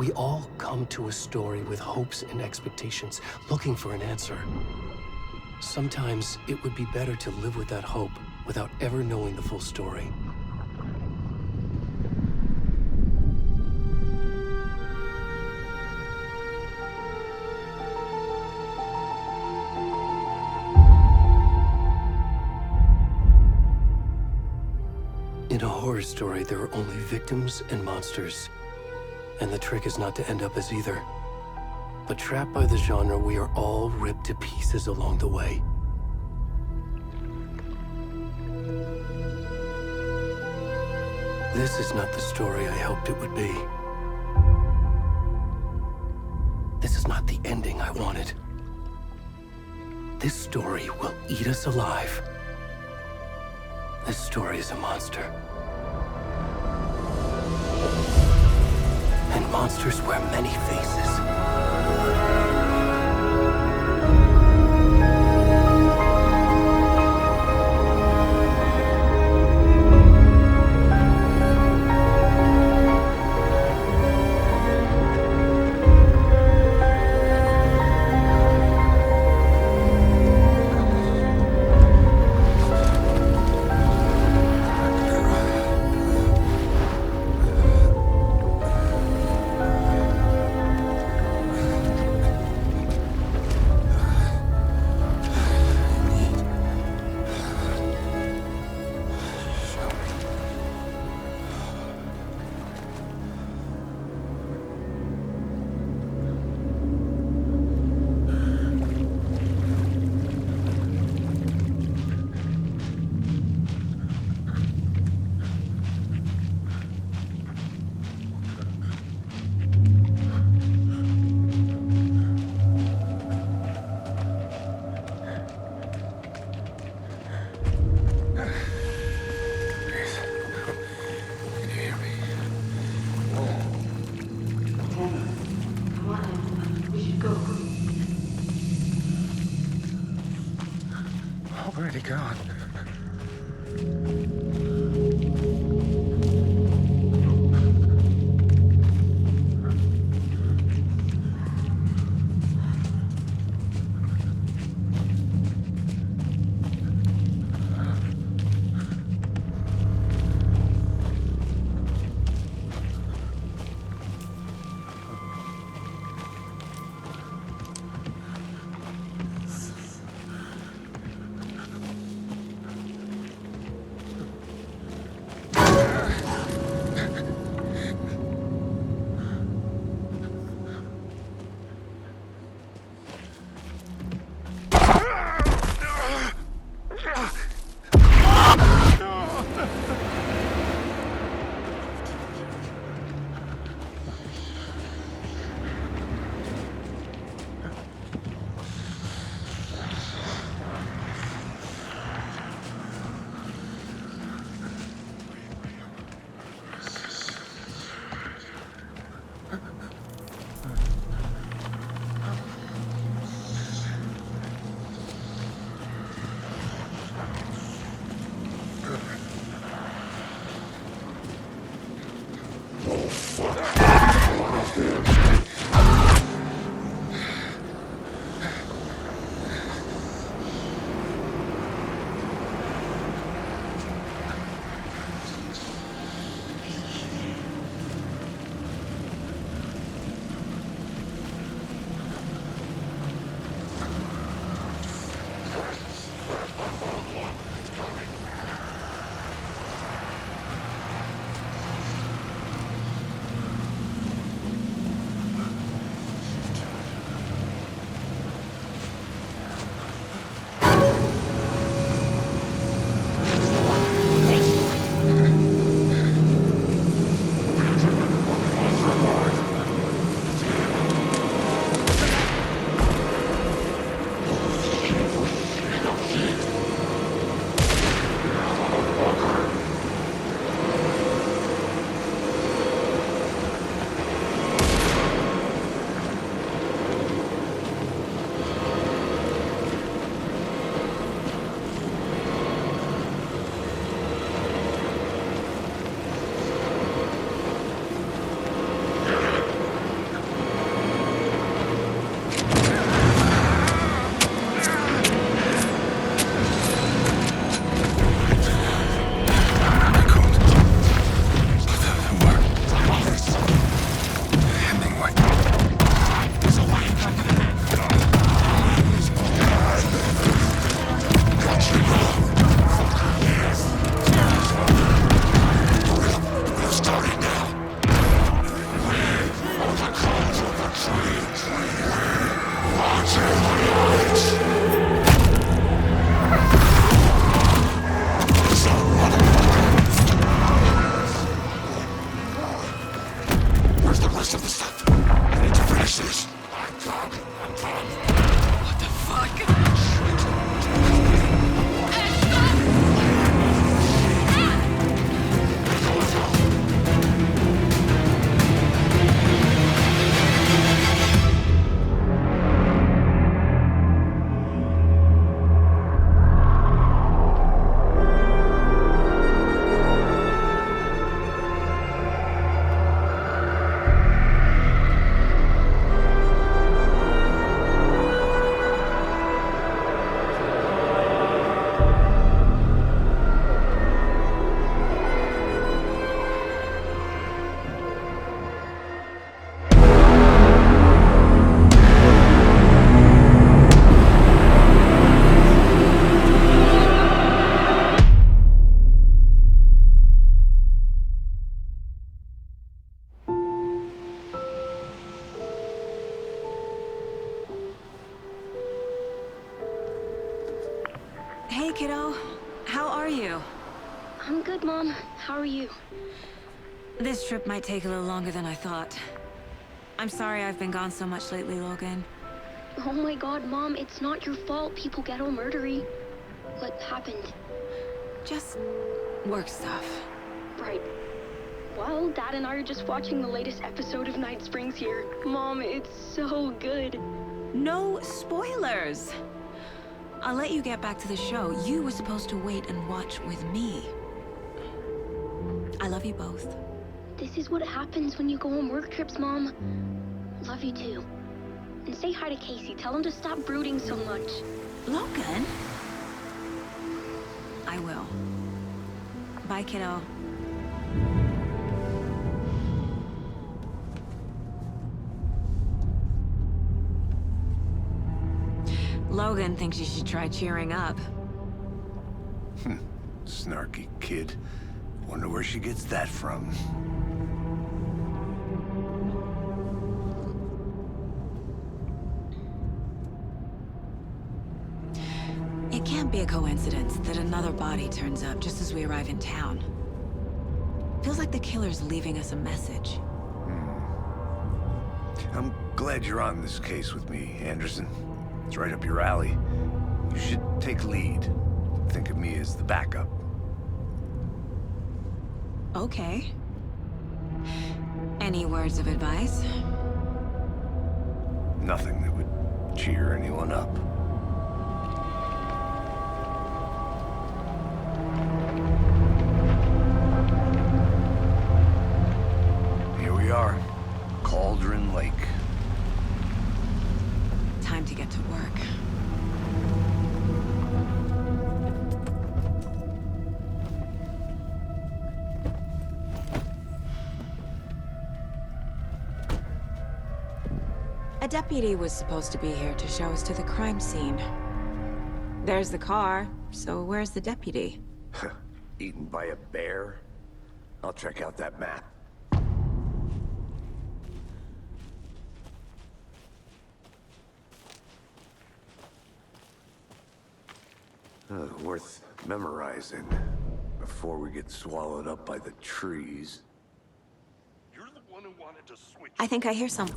We all come to a story with hopes and expectations, looking for an answer. Sometimes it would be better to live with that hope without ever knowing the full story. In a horror story, there are only victims and monsters. And the trick is not to end up as either. But trapped by the genre, we are all ripped to pieces along the way. This is not the story I hoped it would be. This is not the ending I wanted. This story will eat us alive. This story is a monster. And monsters wear many faces. Already gone. Hey, kiddo. How are you? I'm good, Mom. How are you? This trip might take a little longer than I thought. I'm sorry I've been gone so much lately, Logan. Oh my god, Mom, it's not your fault people get all murdery. What happened? Just work stuff. Right. Well, Dad and I are just watching the latest episode of Night Springs here. Mom, it's so good. No spoilers! I'll let you get back to the show. You were supposed to wait and watch with me. I love you both. This is what happens when you go on work trips, Mom. Love you too. And say hi to Casey. Tell him to stop brooding so much. Logan? I will. Bye, kiddo. Logan thinks you should try cheering up. Snarky kid. Wonder where she gets that from. It can't be a coincidence that another body turns up just as we arrive in town. Feels like the killer's leaving us a message. I'm glad you're on this case with me, Anderson. It's right up your alley. You should take lead. Think of me as the backup. Okay. Any words of advice? Nothing that would cheer anyone up. Here we are. Cauldron Lake. Time to get to work. A deputy was supposed to be here to show us to the crime scene. There's the car, so where's the deputy? Eaten by a bear? I'll check out that map. Worth memorizing before we get swallowed up by the trees. You're the one who wanted to switch. I think I hear some.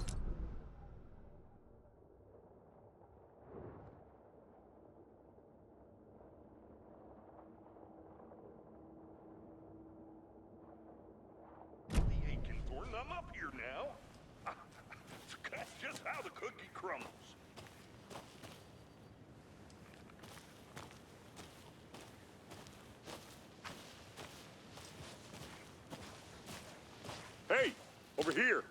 The Aiken Thornton, I'm up here now. That's just how the cookie crumbles. Hey, over here.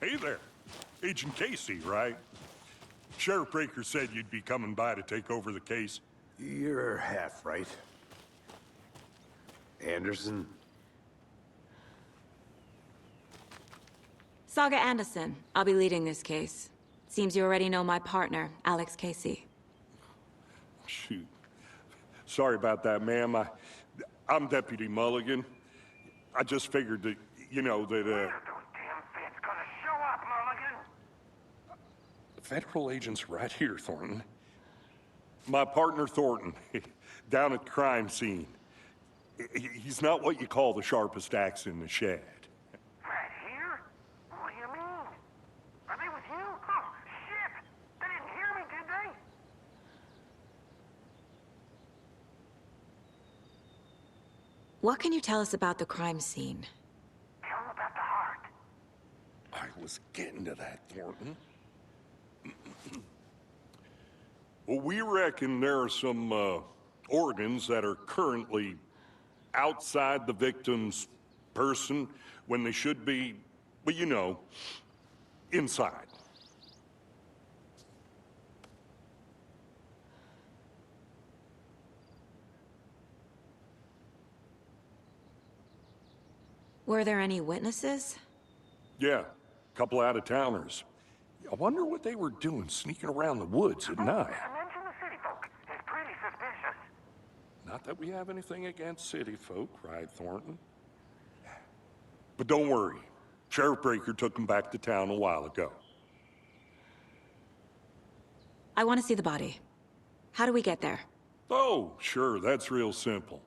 Hey there. Agent Casey, right? Sheriff Breaker said you'd be coming by to take over the case. You're half right. Anderson? Saga Anderson. I'll be leading this case. Seems you already know my partner, Alex Casey. Shoot. Sorry about that, ma'am. I'm Deputy Mulligan. I just figured that, you know, that, When are those damn feds gonna show up, Mulligan? the federal agent's right here, Thornton. My partner, Thornton, down at the crime scene. He's not what you call the sharpest axe in the shed. Right here? What do you mean? Are they with you? Oh, shit! They didn't hear me, did they? What can you tell us about the crime scene? Tell them about the heart. I was getting to that, Thornton. Well, we reckon there are some organs that are currently outside the victim's person when they should be, well, you know, inside. Were there any witnesses? Yeah, a couple out-of-towners. I wonder what they were doing sneaking around the woods at night. Mention the city folk. It's pretty suspicious. Not that we have anything against city folk, cried Thornton. But don't worry. Sheriff Breaker took them back to town a while ago. I want to see the body. How do we get there? Oh, sure, that's real simple.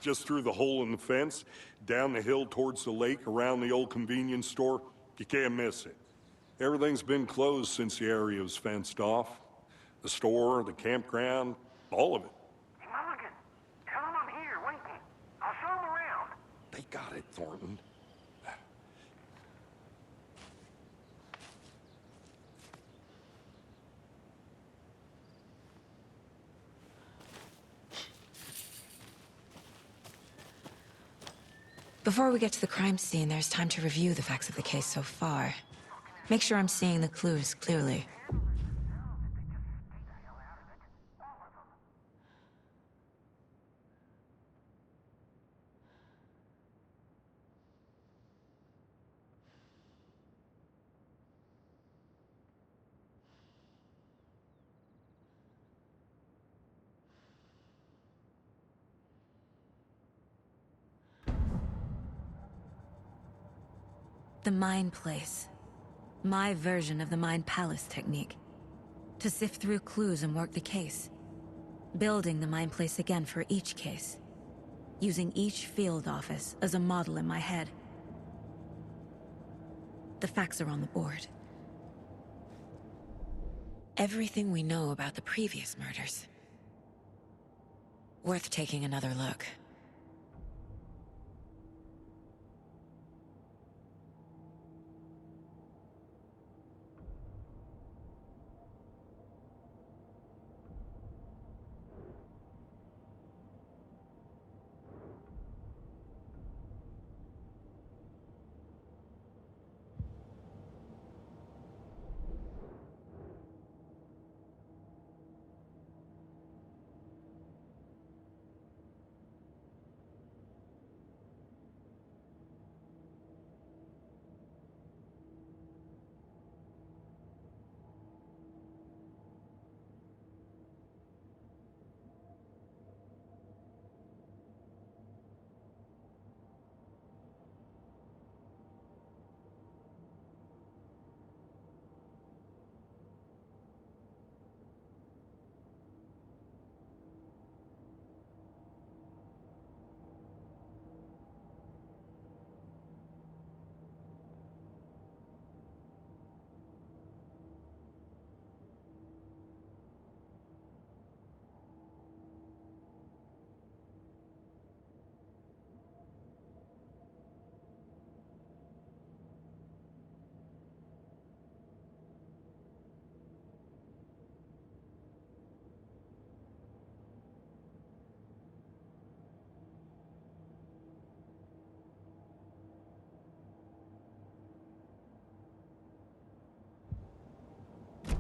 Just through the hole in the fence, down the hill towards the lake, around the old convenience store. You can't miss it. Everything's been closed since the area was fenced off. The store, the campground, all of it. Hey, Mulligan, tell him I'm here, waiting. I'll show him around. They got it, Thornton. Before we get to the crime scene, there's time to review the facts of the case so far. Make sure I'm seeing the clues clearly. The Mind Place. My version of the Mind Palace technique. To sift through clues and work the case. Building the Mind Place again for each case. Using each field office as a model in my head. The facts are on the board. Everything we know about the previous murders. Worth taking another look.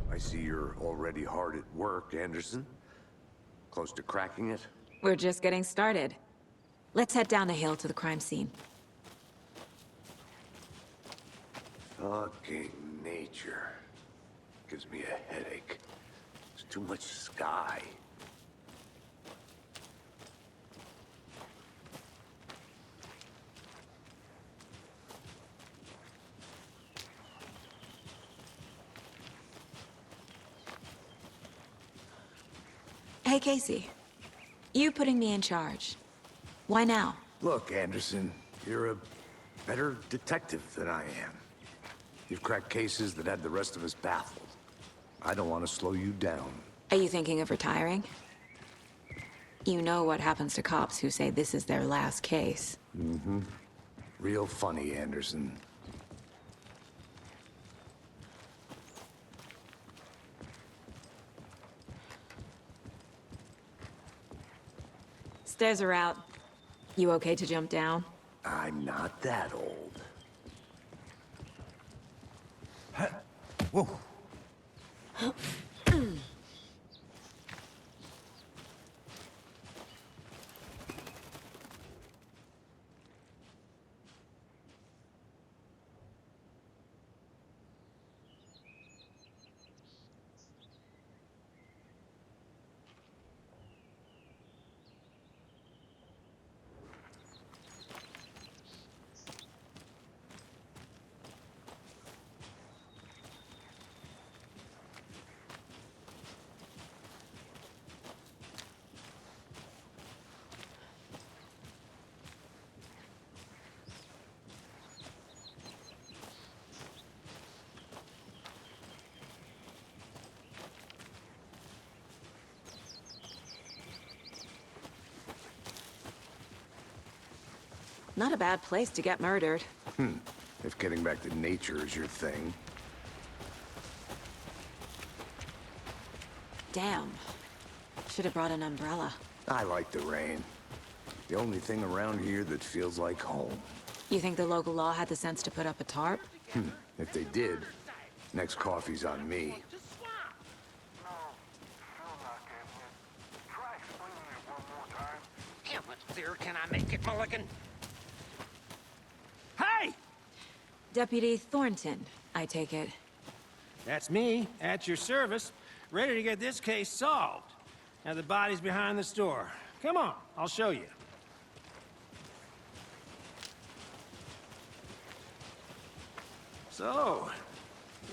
I see you're already hard at work, Anderson. Close to cracking it? We're just getting started. Let's head down the hill to the crime scene. Fucking nature. Gives me a headache. There's too much sky. Hey, Casey. You putting me in charge. Why now? Look, Anderson, you're a better detective than I am. You've cracked cases that had the rest of us baffled. I don't want to slow you down. Are you thinking of retiring? You know what happens to cops who say this is their last case. Mm-hmm. Real funny, Anderson. Stairs are out. You okay to jump down? I'm not that old. Whoa. Not a bad place to get murdered. If getting back to nature is your thing. Damn. Should have brought an umbrella. I like the rain. The only thing around here that feels like home. You think the local law had the sense to put up a tarp? If they did, next coffee's on me. No, still not getting it. Try explaining it one more time. How much clearer can I make it, Mulligan? Hey! Deputy Thornton, I take it. That's me, at your service, ready to get this case solved. Now the body's behind the store. Come on, I'll show you. So,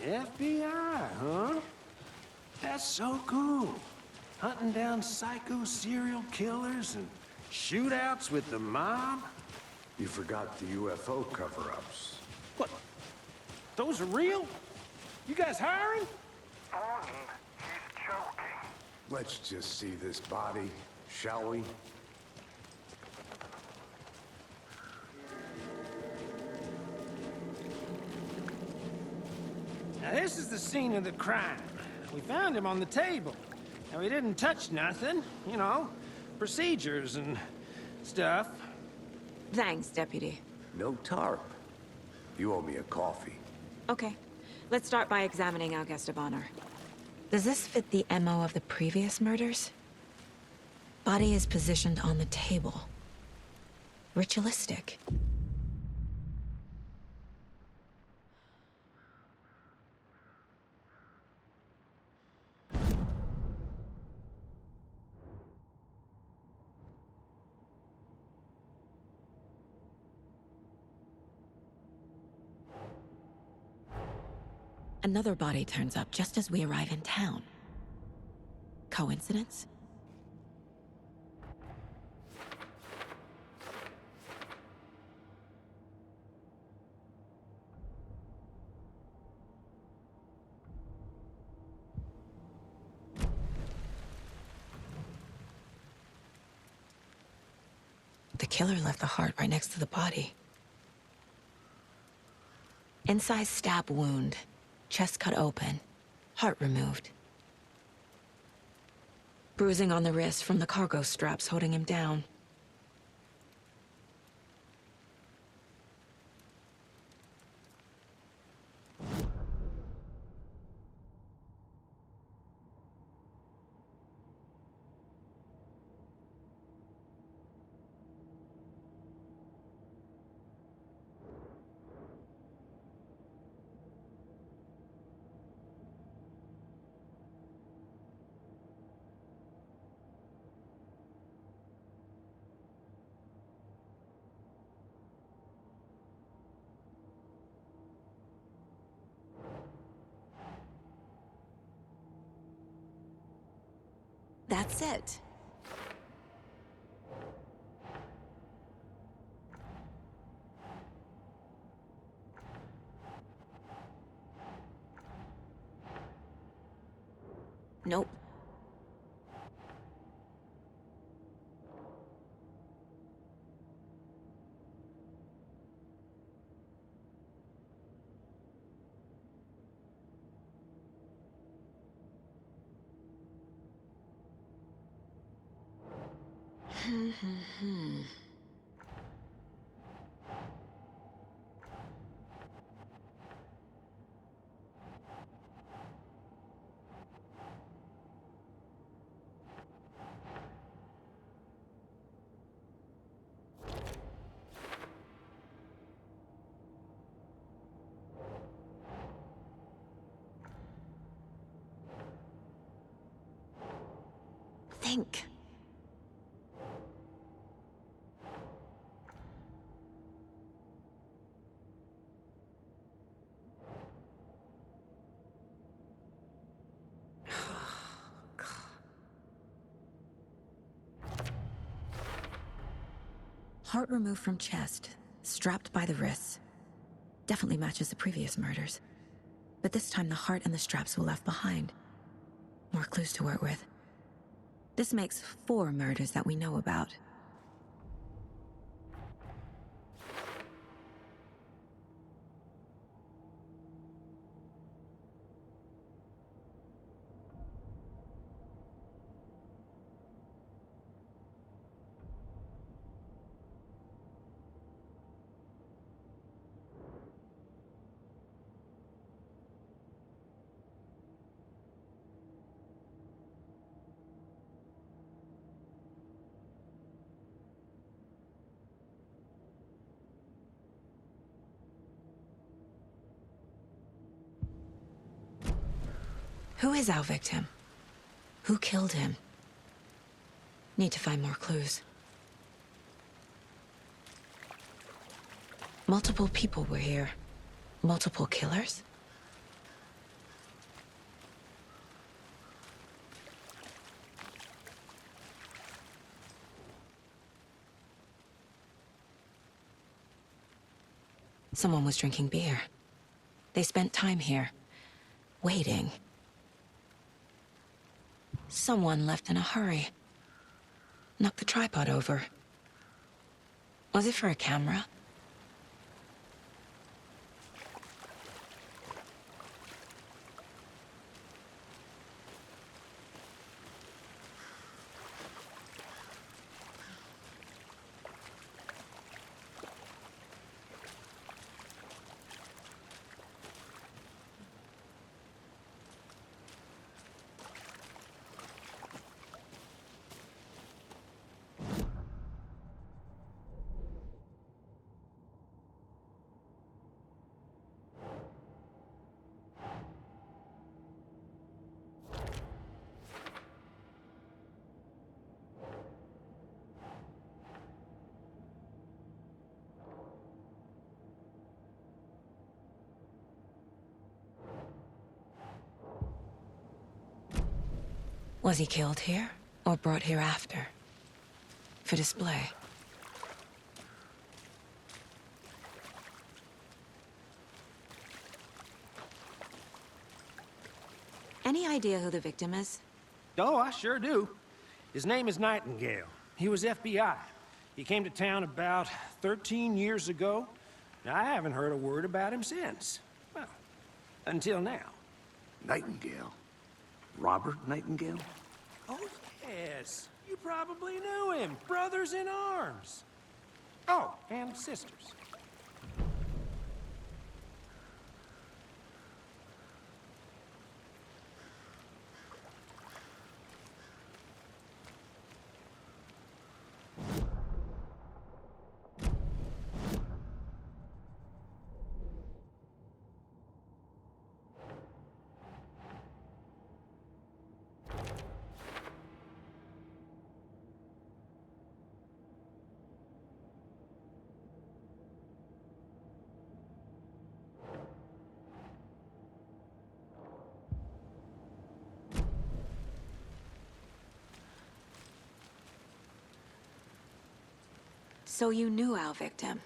FBI, huh? That's so cool. Hunting down psycho serial killers and shootouts with the mob? You forgot the UFO cover-ups. What? Those are real? You guys hiring? Thornton, he's joking. Let's just see this body, shall we? Now this is the scene of the crime. We found him on the table. Now we didn't touch nothing, you know, procedures and stuff. Thanks, Deputy. No tarp. You owe me a coffee. Okay. Let's start by examining our guest of honor. Does this fit the MO of the previous murders? Body is positioned on the table. Ritualistic. Another body turns up just as we arrive in town. Coincidence? The killer left the heart right next to the body. Incised stab wound. Chest cut open. Heart removed. Bruising on the wrist from the cargo straps holding him down. That's it. Nope. Think. Heart removed from chest, strapped by the wrists. Definitely matches the previous murders. But this time the heart and the straps were left behind. More clues to work with. This makes 4 murders that we know about. Who is our victim? Who killed him? Need to find more clues. Multiple people were here. Multiple killers? Someone was drinking beer. They spent time here, waiting. Someone left in a hurry. Knocked the tripod over. Was it for a camera? Was he killed here, or brought here after? For display? Any idea who the victim is? Oh, I sure do. His name is Nightingale. He was FBI. He came to town about 13 years ago. Now, I haven't heard a word about him since. Well, until now. Nightingale? Robert Nightingale? Oh, yes. You probably knew him. Brothers in arms. Oh, and sisters. So you knew our victim?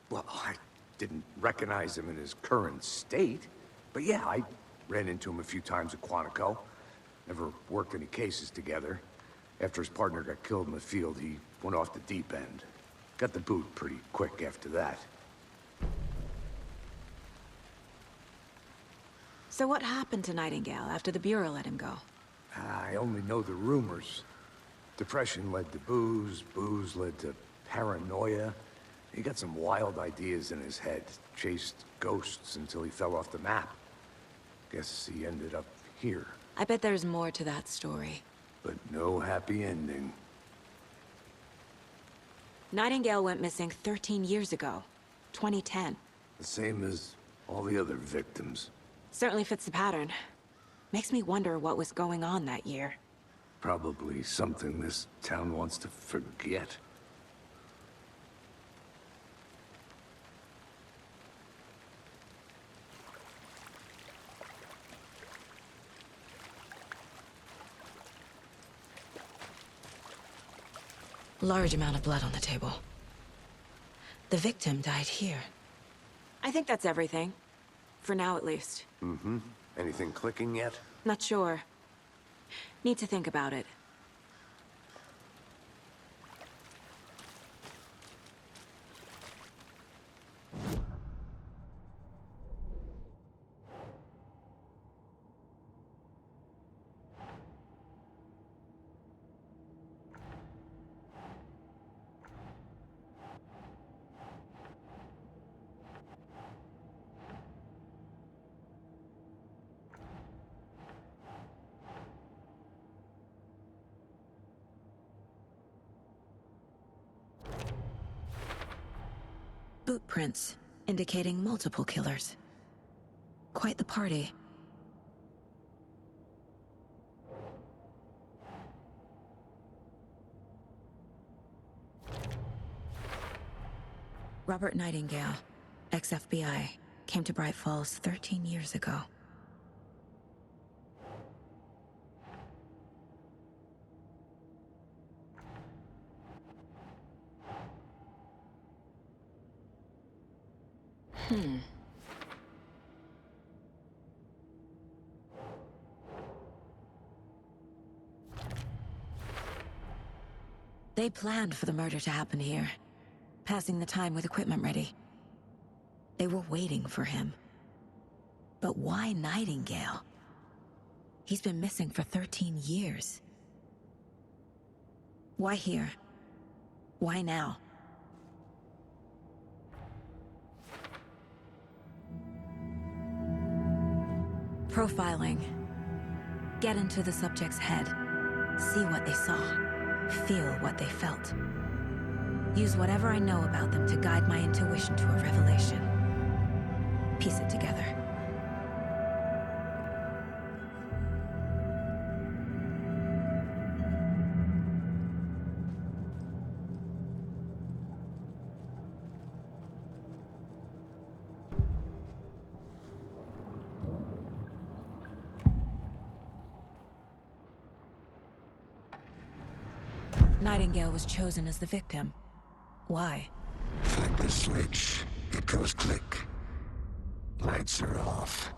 Well, I didn't recognize him in his current state. But yeah, I ran into him a few times at Quantico. Never worked any cases together. After his partner got killed in the field, he went off the deep end. Got the boot pretty quick after that. So what happened to Nightingale after the Bureau let him go? I only know the rumors. Depression led to booze, booze led to paranoia. He got some wild ideas in his head, chased ghosts until he fell off the map. Guess he ended up here, I bet there's more to that story. but no happy ending. Nightingale went missing 13 years ago, 2010. The same as all the other victims. Certainly fits the pattern. Makes me wonder what was going on that year. Probably something this town wants to forget. Large amount of blood on the table. The victim died here. I think that's everything. For now, at least. Mm-hmm. Anything clicking yet? Not sure. Need to think about it. Boot prints, indicating multiple killers. Quite the party. Robert Nightingale, ex-FBI, came to Bright Falls 13 years ago. They planned for the murder to happen here, passing the time with equipment ready. They were waiting for him. But why Nightingale? He's been missing for 13 years. Why here? Why now? Profiling. Get into the subject's head. See what they saw. Feel what they felt. Use whatever I know about them to guide my intuition to a revelation. Piece it together. Nightingale was chosen as the victim. Why? Flip the switch, it goes click. Lights are off.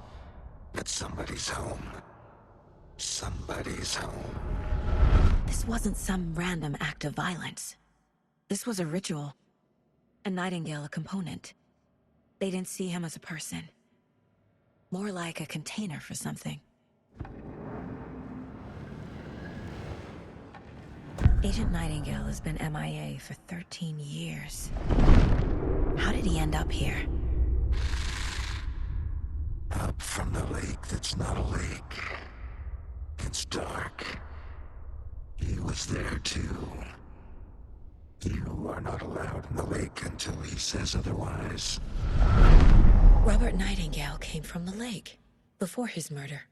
But somebody's home. Somebody's home. This wasn't some random act of violence. This was a ritual. And Nightingale a component. They didn't see him as a person. More like a container for something. Agent Nightingale has been MIA for 13 years. How did he end up here? Up from the lake that's not a lake. It's dark. He was there too. You are not allowed in the lake until he says otherwise. Robert Nightingale came from the lake, before his murder.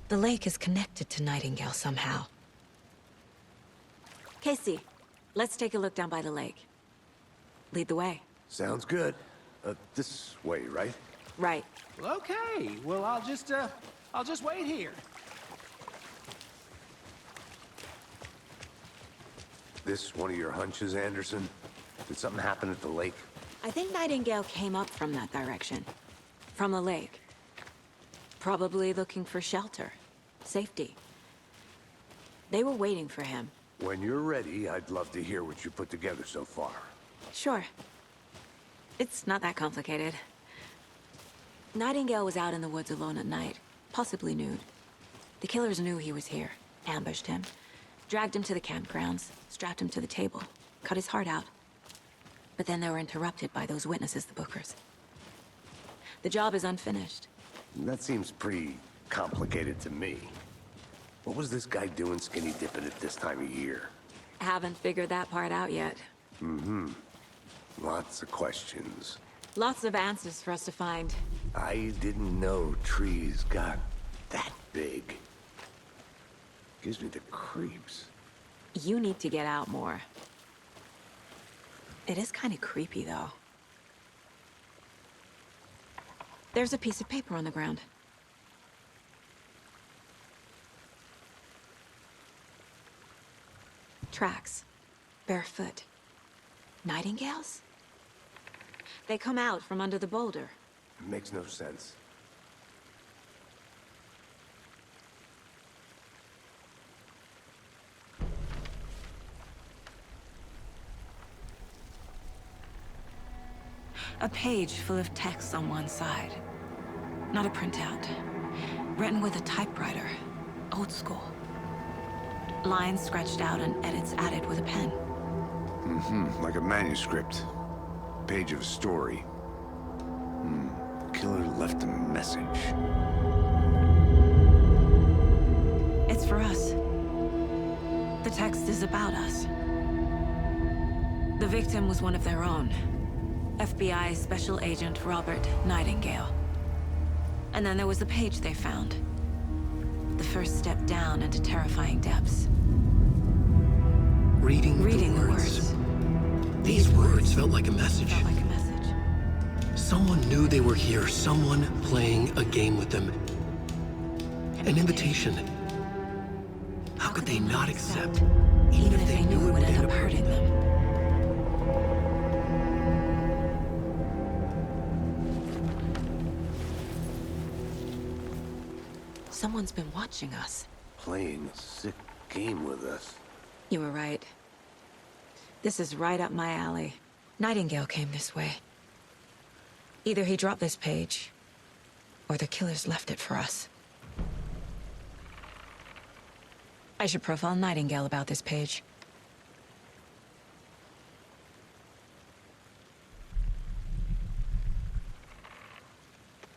The lake is connected to Nightingale somehow. Casey, let's take a look down by the lake. Lead the way. Sounds good. This way, right? Right. Okay, well, I'll just wait here. This one of your hunches, Anderson? Did something happen at the lake? I think Nightingale came up from that direction. From the lake. Probably looking for shelter. Safety. They were waiting for him. When you're ready, I'd love to hear what you put together so far. Sure. It's not that complicated. Nightingale was out in the woods alone at night, possibly nude. The killers knew he was here, ambushed him, dragged him to the campgrounds, strapped him to the table, cut his heart out. But then they were interrupted by those witnesses, the Bookers. The job is unfinished. That seems pretty complicated to me. What was this guy doing skinny dipping at this time of year? Haven't figured that part out yet. Lots of questions. Lots of answers for us to find. I didn't know trees got that big. Gives me the creeps. You need to get out more. It is kind of creepy, though. There's a piece of paper on the ground. Tracks. Barefoot. Nightingales? They come out from under the boulder. Makes no sense. A page full of text on one side. Not a printout. Written with a typewriter. Old school. Lines scratched out and edits added with a pen. Like a manuscript. Page of a story. The killer left a message. It's for us. The text is about us. The victim was one of their own. FBI Special Agent Robert Nightingale. And then there was the page they found. The first step down into terrifying depths. Reading the words. These words felt like a message. Felt like a message. Someone knew they were here, someone playing a game with them. An invitation. How could they not accept, even if they knew it would end up hurting them? Someone's been watching us. Playing a sick game with us. You were right. This is right up my alley. Nightingale came this way. Either he dropped this page, or the killers left it for us. I should profile Nightingale about this page.